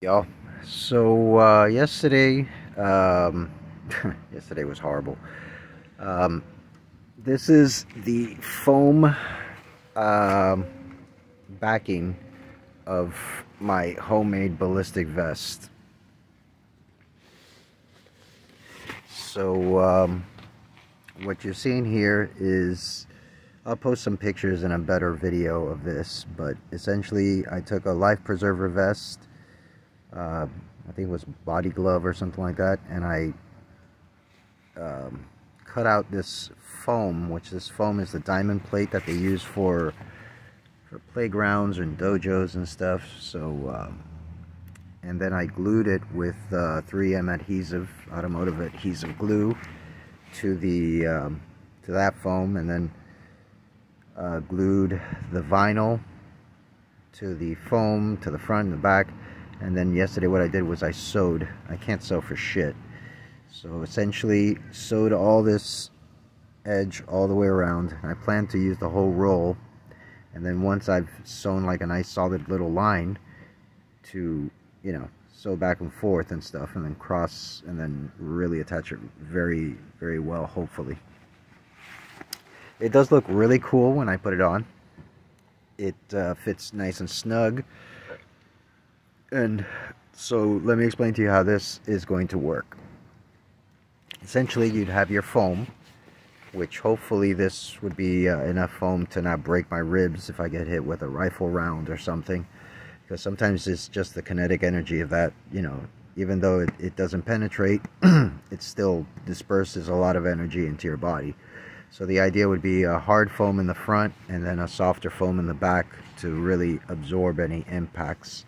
Y'all. So yesterday, yesterday was horrible. Um, this is the foam um, backing of my homemade ballistic vest. So what you're seeing here is, I'll post some pictures and a better video of this, but essentially I took a life preserver vest, I think it was body glove or something like that, and I cut out this foam, which this foam is the diamond plate that they use for playgrounds and dojos and stuff. So and then I glued it with 3M adhesive, automotive adhesive glue to the to that foam, and then glued the vinyl to the foam to the front and the back. And then yesterday what I did was I sewed. I can't sew for shit. So essentially sewed all this edge all the way around. I plan to use the whole roll. And then once I've sewn like a nice solid little line to, you know, sew back and forth and stuff, and then cross and then really attach it very, very well, hopefully. It does look really cool when I put it on. It fits nice and snug. And so let me explain to you how this is going to work. Essentially, you'd have your foam, which hopefully this would be enough foam to not break my ribs if I get hit with a rifle round or something. Because sometimes it's just the kinetic energy of that, you know, even though it doesn't penetrate, it still disperses a lot of energy into your body. So the idea would be a hard foam in the front and then a softer foam in the back to really absorb any impacts.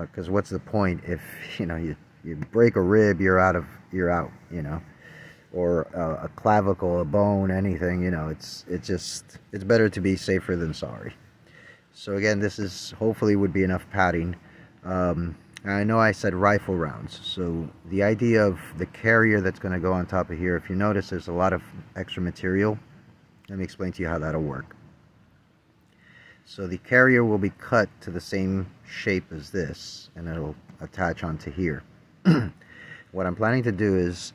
Because what's the point if, you know, you break a rib, you're out, you know, or a clavicle, a bone, anything, you know, it's better to be safer than sorry. So again, this is hopefully would be enough padding. I know I said rifle rounds, so the idea of the carrier that's going to go on top of here, if you notice there's a lot of extra material. Let me explain to you how that'll work. So the carrier will be cut to the same shape as this, and it'll attach onto here. What I'm planning to do is,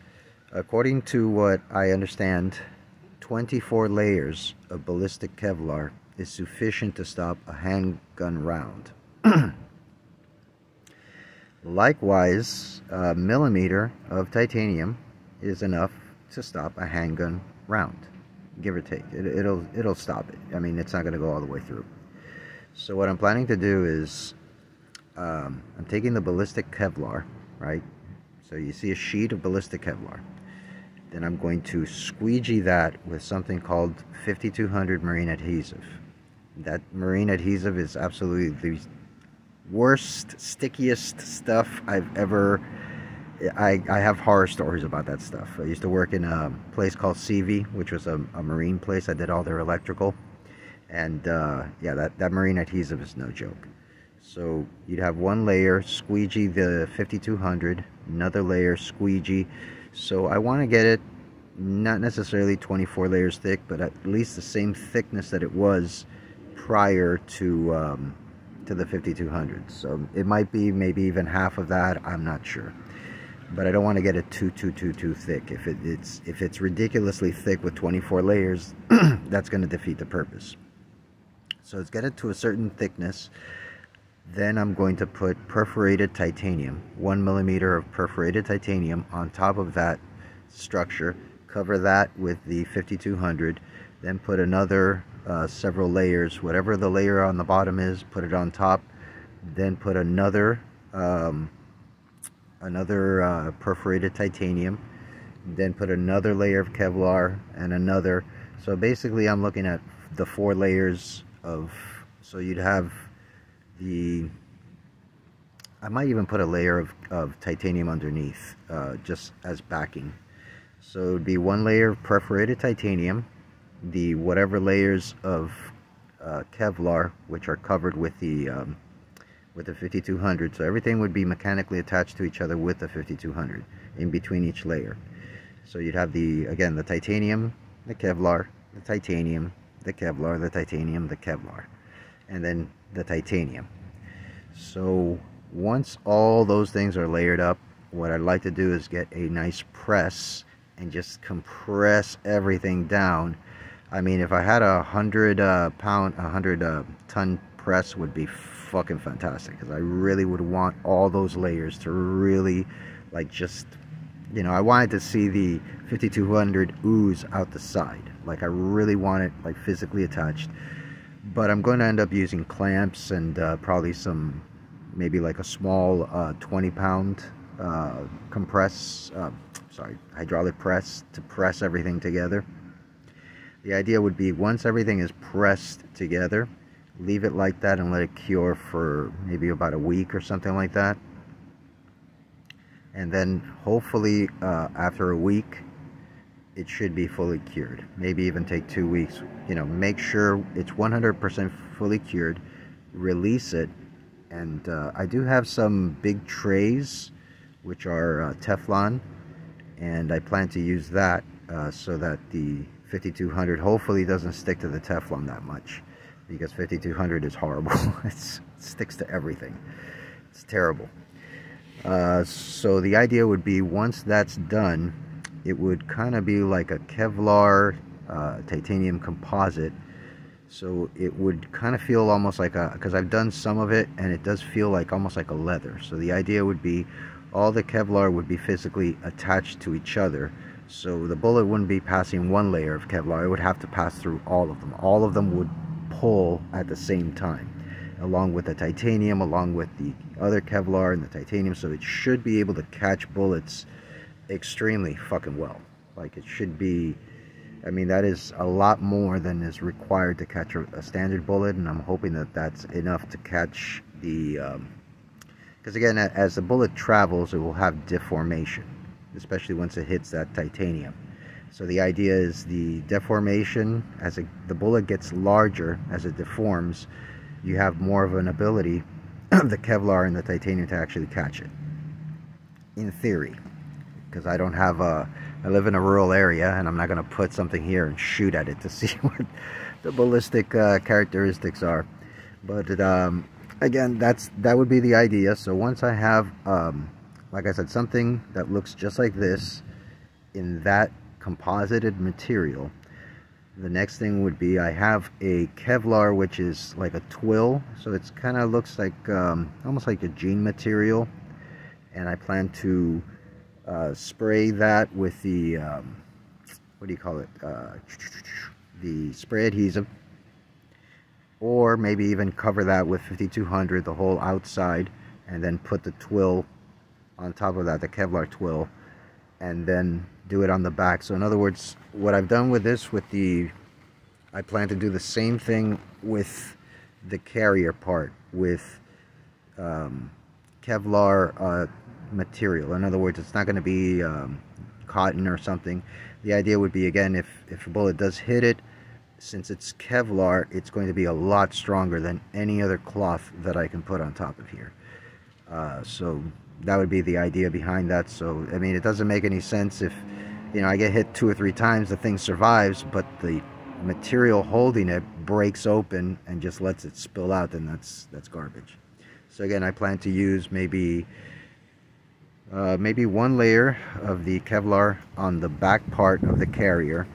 according to what I understand, 24 layers of ballistic Kevlar is sufficient to stop a handgun round. Likewise, a millimeter of titanium is enough to stop a handgun round, give or take. It'll stop it. I mean, it's not going to go all the way through. So what I'm planning to do is, I'm taking the ballistic Kevlar, right? So you see a sheet of ballistic Kevlar. Then I'm going to squeegee that with something called 5200 marine adhesive. That marine adhesive is absolutely the worst, stickiest stuff I've ever... I have horror stories about that stuff. I used to work in a place called CV, which was a marine place. I did all their electrical. And yeah, that marine adhesive is no joke. So you'd have one layer, squeegee the 5200, another layer, squeegee. So I want to get it not necessarily 24 layers thick, but at least the same thickness that it was prior to the 5200. So it might be maybe even half of that. I'm not sure. But I don't want to get it too thick. If it's ridiculously thick with 24 layers, that's going to defeat the purpose. So let's get it to a certain thickness. Then I'm going to put perforated titanium, 1 millimeter of perforated titanium on top of that structure. Cover that with the 5200. Then put another several layers, whatever the layer on the bottom is, put it on top. Then put another perforated titanium. Then put another layer of Kevlar and another. So basically I'm looking at the 4 layers of, so you'd have the, I might even put a layer of titanium underneath, just as backing. So it would be 1 layer of perforated titanium, the whatever layers of Kevlar, which are covered with the 5200. So everything would be mechanically attached to each other with the 5200 in between each layer. So you'd have again, the titanium, the Kevlar, the titanium, the Kevlar, the titanium, the Kevlar, and then the titanium. So Once all those things are layered up, what I'd like to do is get a nice press and just compress everything down. I mean, if I had a 100-ton press, would be fucking fantastic, because I really would want all those layers to really, like, just, you know, I wanted to see the 5200 ooze out the side. Like, I really want it, like, physically attached. But I'm going to end up using clamps and probably some, maybe like a small 20-pound hydraulic press to press everything together. The idea would be, once everything is pressed together, leave it like that and let it cure for maybe about a week or something like that. And then hopefully after a week, it should be fully cured. Maybe even take 2 weeks. You know, make sure it's 100% fully cured, release it. And I do have some big trays which are Teflon, and I plan to use that so that the 5200 hopefully doesn't stick to the Teflon that much, because 5200 is horrible. It sticks to everything. It's terrible. So the idea would be, once that's done, it would kind of be like a Kevlar titanium composite. So it would kind of feel almost like a, because I've done some of it and it does feel like almost like a leather. So the idea would be, all the Kevlar would be physically attached to each other. So the bullet wouldn't be passing one layer of Kevlar, it would have to pass through all of them. All of them would pull at the same time, along with the titanium, along with the other Kevlar and the titanium. So it should be able to catch bullets extremely fucking well. Like, it should be, I mean, that is a lot more than is required to catch a standard bullet, and I'm hoping that that's enough to catch the, because again, as the bullet travels, it will have deformation, especially once it hits that titanium. So the idea is, the deformation, as the bullet gets larger, as it deforms, you have more of an ability of the Kevlar and the titanium to actually catch it. In theory, because I don't have a, I live in a rural area, and I'm not going to put something here and shoot at it to see what the ballistic characteristics are. But again, that would be the idea. So once I have, like I said, something that looks just like this in that composited material, the next thing would be, I have a Kevlar which is like a twill, so it's kind of looks like almost like a jean material, and I plan to spray that with the what do you call it, the spray adhesive, or maybe even cover that with 5200, the whole outside, and then put the twill on top of that, the Kevlar twill, and then do it on the back. So in other words, what I've done with this, with the, I plan to do the same thing with the carrier part, with Kevlar material. In other words, it's not going to be cotton or something. The idea would be, again, if a bullet does hit it, since it's Kevlar, it's going to be a lot stronger than any other cloth that I can put on top of here. So that would be the idea behind that. So I mean, it doesn't make any sense if, you know, I get hit 2 or 3 times, the thing survives, but the material holding it breaks open and just lets it spill out, then that's garbage. So again, I plan to use maybe one layer of the Kevlar on the back part of the carrier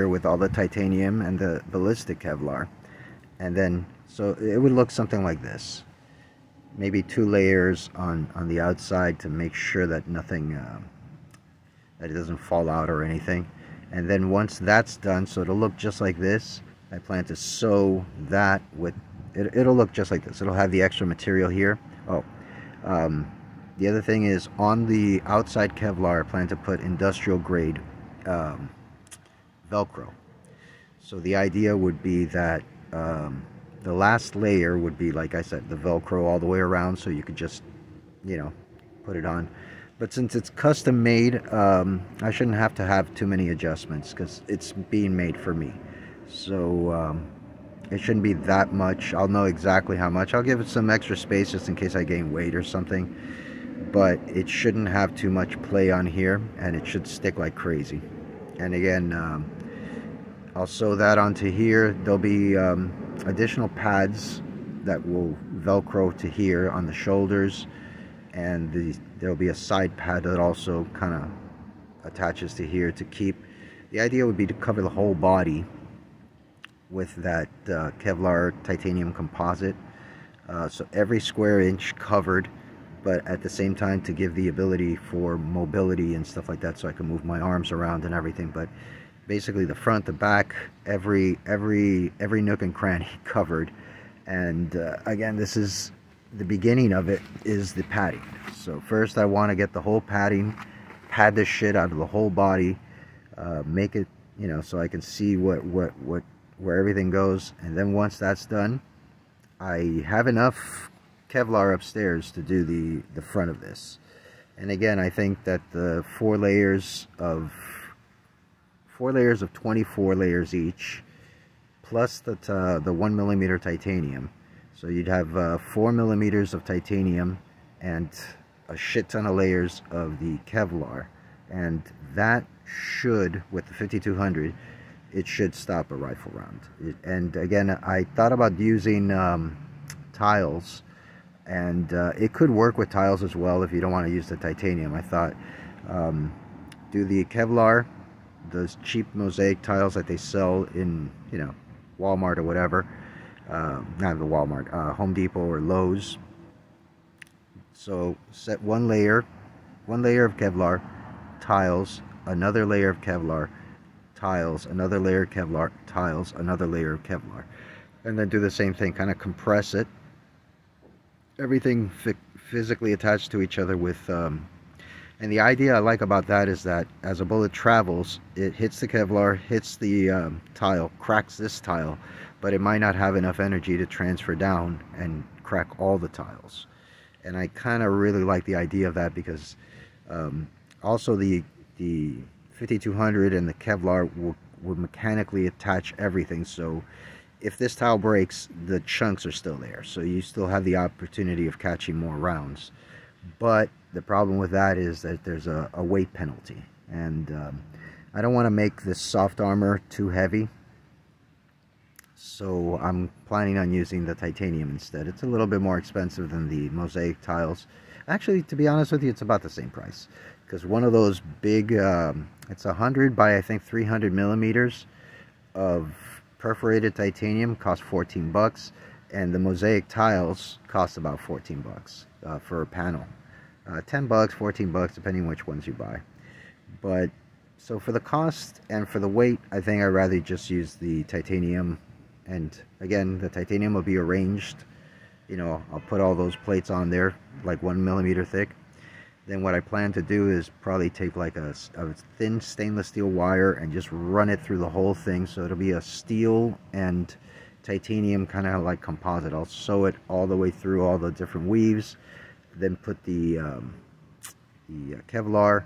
with all the titanium and the ballistic Kevlar, and then, so it would look something like this. Maybe 2 layers on the outside to make sure that nothing, that it doesn't fall out or anything. And then once that's done, so it'll look just like this, I plan to sew that with, it'll look just like this. It'll have the extra material here. Oh, the other thing is, on the outside Kevlar, I plan to put industrial grade Velcro. So the idea would be that the last layer would be, like I said, the Velcro all the way around, so you could just, you know, put it on. But since it's custom made, I shouldn't have to have too many adjustments, because it's being made for me. So it shouldn't be that much. I'll know exactly how much. I'll give it some extra space just in case I gain weight or something. But it shouldn't have too much play on here, and it should stick like crazy. And again, I'll sew that onto here. There'll be additional pads that will velcro to here on the shoulders, and there'll be a side pad that also kind of attaches to here to keep. The idea would be to cover the whole body with that Kevlar titanium composite, so every square inch covered, but at the same time to give the ability for mobility and stuff like that, so I can move my arms around and everything. But basically the front, the back, every nook and cranny covered. And again, this is the beginning of it, is the padding. So first I want to get the whole padding, pad this shit out of the whole body, make it, you know, so I can see where everything goes. And then once that's done, I have enough Kevlar upstairs to do the front of this. And again, I think that the four layers of 24 layers each, plus the 1mm titanium, so you'd have 4 millimeters of titanium and a shit ton of layers of the Kevlar, and that should, with the 5200, it should stop a rifle round. And again, I thought about using tiles, and it could work with tiles as well if you don't want to use the titanium. I thought do the Kevlar, those cheap mosaic tiles that they sell in, you know, Walmart or whatever, not the Walmart, Home Depot or Lowe's. So set one layer of Kevlar, tiles, another layer of Kevlar, tiles, another layer of Kevlar, tiles, another layer of Kevlar, and then do the same thing, kind of compress it, everything physically attached to each other with and the idea I like about that is that as a bullet travels, it hits the Kevlar, hits the tile, cracks this tile, but it might not have enough energy to transfer down and crack all the tiles. And I kind of really like the idea of that, because also the 5200 and the Kevlar will mechanically attach everything, so if this tile breaks, the chunks are still there, so you still have the opportunity of catching more rounds. But the problem with that is that there's a weight penalty, and I don't want to make this soft armor too heavy, so I'm planning on using the titanium instead. It's a little bit more expensive than the mosaic tiles. Actually, to be honest with you, it's about the same price, because one of those big, it's 100 by I think 300 millimeters of perforated titanium costs 14 bucks, and the mosaic tiles cost about 14 bucks for a panel. 10 bucks, 14 bucks, depending which ones you buy. But so for the cost and for the weight, I think I'd rather just use the titanium. And again, the titanium will be arranged, you know, I'll put all those plates on there like 1 millimeter thick. Then what I plan to do is probably take like a thin stainless steel wire and just run it through the whole thing, so it'll be a steel and titanium kind of like composite. I'll sew it all the way through all the different weaves, then put the Kevlar,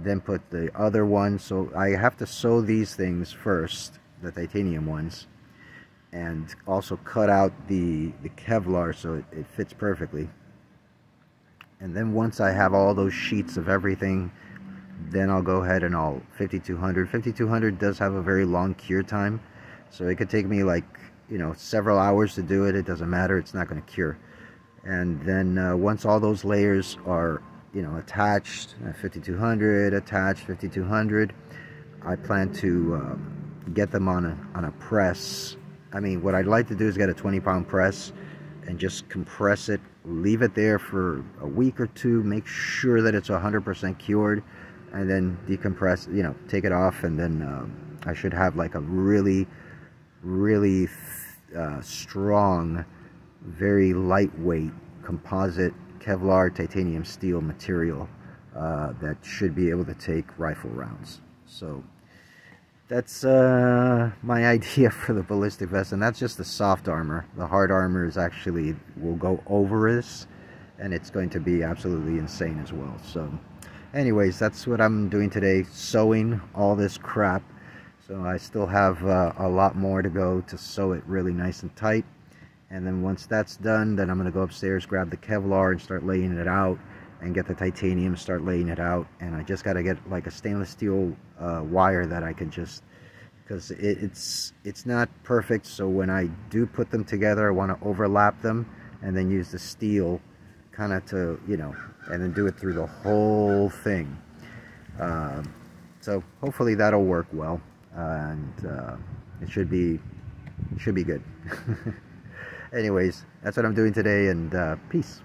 then put the other one. So I have to sew these things first, the titanium ones, and also cut out the Kevlar so it fits perfectly. And then once I have all those sheets of everything, then I'll go ahead and I'll 5200. 5200 does have a very long cure time, so it could take me like, you know, several hours to do it. It doesn't matter, it's not going to cure. And then once all those layers are, you know, attached, 5200 attached, 5200, I plan to get them on a press. I mean, what I'd like to do is get a 20-pound press and just compress it, leave it there for a week or two, make sure that it's 100% cured, and then decompress, you know, take it off, and then I should have like a really strong, very lightweight composite Kevlar titanium steel material that should be able to take rifle rounds. So that's my idea for the ballistic vest, and that's just the soft armor. The hard armor is actually, will go over this, and it's going to be absolutely insane as well. So anyways, that's what I'm doing today, sewing all this crap. So I still have a lot more to go to sew it really nice and tight. And then once that's done, then I'm going to go upstairs, grab the Kevlar and start laying it out, and get the titanium, start laying it out. And I just got to get like a stainless steel wire that I can just because it's not perfect. So when I do put them together, I want to overlap them and then use the steel kind of to, you know, and then do it through the whole thing. So hopefully that'll work well, and it should be good. Anyways, that's what I'm doing today, and peace.